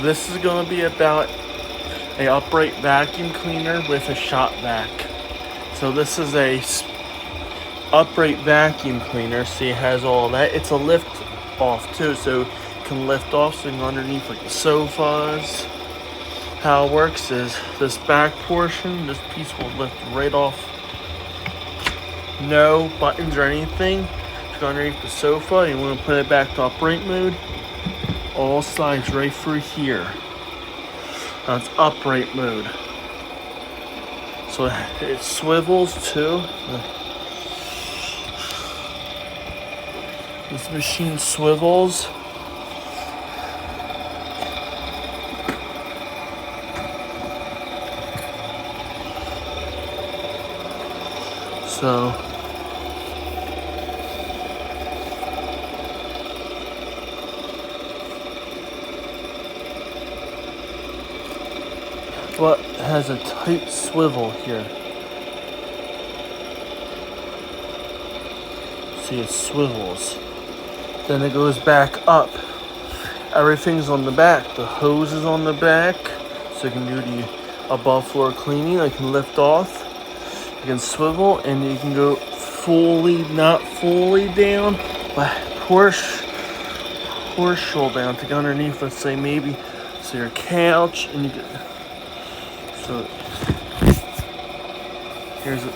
This is going to be about a upright vacuum cleaner with a shop vac. So this is a upright vacuum cleaner. See, it has all that. It's a lift off too, so it can lift off so you can underneath like the sofas. How it works is this back portion, this piece will lift right off. No buttons or anything. To go underneath the sofa, you want to put it back to upright mode. All slides right through here. Now it's upright mode. So it swivels too. This machine swivels. So but it has a tight swivel here. See, it swivels. Then it goes back up. Everything's on the back. The hose is on the back, so you can do the above floor cleaning. I can lift off. You can swivel, and you can go fully, not fully down, but partial down to go underneath. Let's say maybe so your couch, and you get so here's it.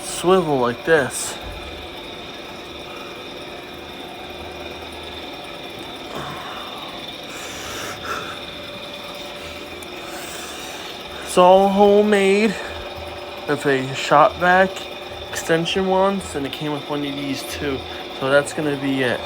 Swivel like this. It's all homemade with a shop vac extension once, and it came with one of these too. So that's gonna be it.